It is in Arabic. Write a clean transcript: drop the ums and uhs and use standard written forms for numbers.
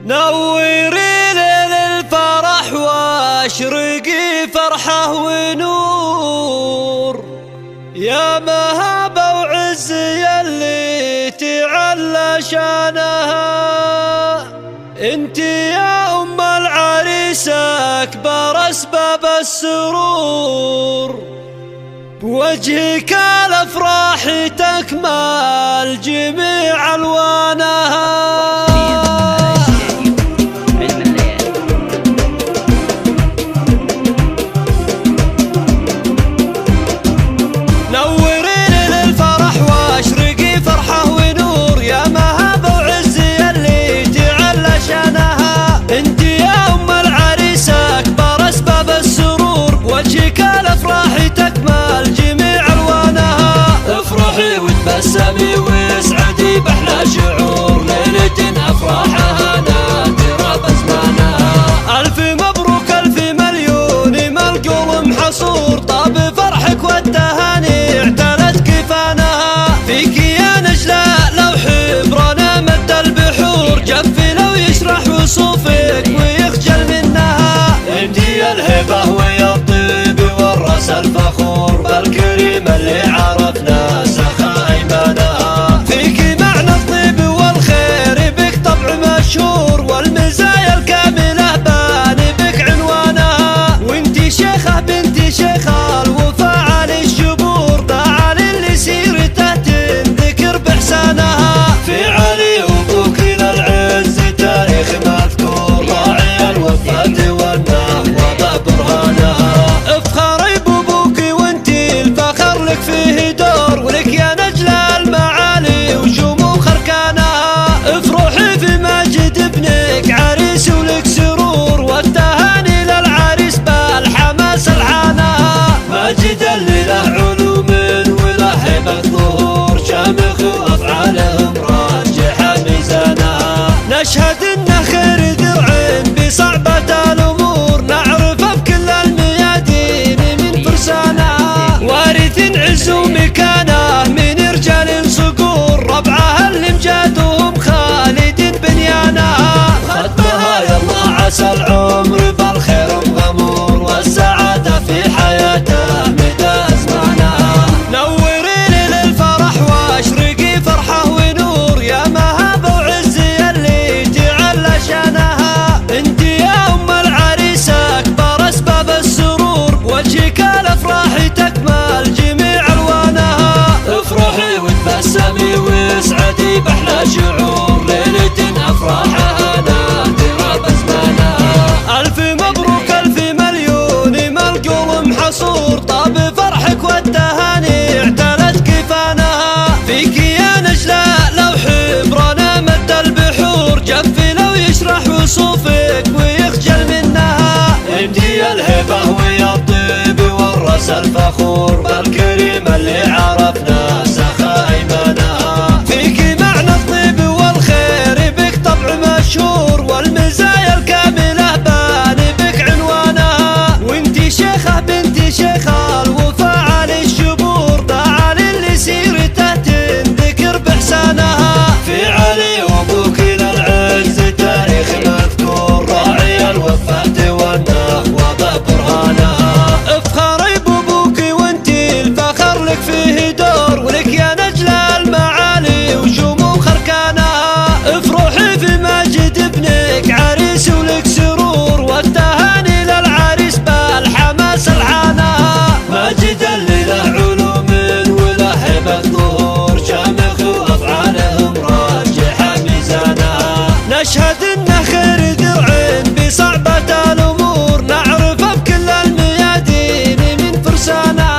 نوري ليل الفرح واشرقي فرحة ونور، يا مهابة وعز يلي تعلى شانها. انتي يا ام العريس اكبر اسباب السرور، بوجهك الافراح تكمل جميع الوانها. بسمي واسعدي باحلى شعور، ليلة افراحها نادرة بزمانها. الف مبروك الف مليون ما القلب محصور، طاب فرحك والتهاني اعتلت كفانها. فيك يا نجلة لو حبرنا مد البحور، جف لو يشرح وصوفك ويخجل منها. انتي الهبة ويا الطيب والراس الفخور، بالكريم اللي عرفنا والمزايا الكاملة بان بك عنوانها. وانتي شيخة بنتي شيخة الوفا علي الشبور، تعالي اللي سيرته تنذكر باحسانها. في علي وابوك للعز تاريخ مذكور، راعي الوفاة والنهضة برهانها. افخري بابوك وانتي الفخر لك فيه دور، ولك يا نجلة المعالي وشموخ اركانها. افرحي في مجد ابنك عريس ولك سرور، والتهاني للعريس بالحماس الحانها. ماجد اللي له علوم وله هبة ظهور، شامخ وافعالهم راجحة ميزانها. نشهد انه خير درع بصعبة الامور، نعرفه بكل الميادين من فرسانها. وارث عز ومكانه من رجال صقور، ربعها اللي مجادهم خالد بنيانها. ختمها يالله عسى العمر بالخير مغمور، والسعادة في حياته مدى أزمانها. نوري ليل الفرح واشرقي فرحة ونور، يا مهابة وعز يلي تعلى شانها. انتي يا ام العريس اكبر اسباب السرور، بوجهك الافراح تكمل جميع الوانها. افرحي وتبسمي واسعدي باحلى شعور، ليلة افراحها نادرة بزمانها. الف مبروك الف مليون ما القلب محصور، طاب فرحك والتهاني اعتلت كفانها. فيك يا نجلة لو حبرنا مد البحور، جف لو يشرح وصوفك ويخجل منها. انتي الهبة ويا الطيب والراس الفخور، بالكريم اللي عرفنا سخا ايمانها. فيك معنى الطيب والخير بك طبع مشهور، والمزايا الكاملة بان بك عنوانها. وانتي شيخة بنتي شيخة الوفا علي الشبور، تعالي اللي سيرته تنذكر باحسانها. في علي وابوك للعز تاريخ مذكور، راعي الوفاة والنهضة برهانها. افخري بابوك وانتي الفخر لك فيه دور، ولك يا نجلة المعالي وشموخ اركانها. افرحي في مجد ابنك عريس ولك سرور، والتهاني للعريس بالحماس الحانها. ماجد اللي له علوم وله هبة ظهور، شامخ وافعالهم راجحة ميزانها. نشهد انه خير درع بصعبة الامور، نعرفه بكل الميادين من فرسانها.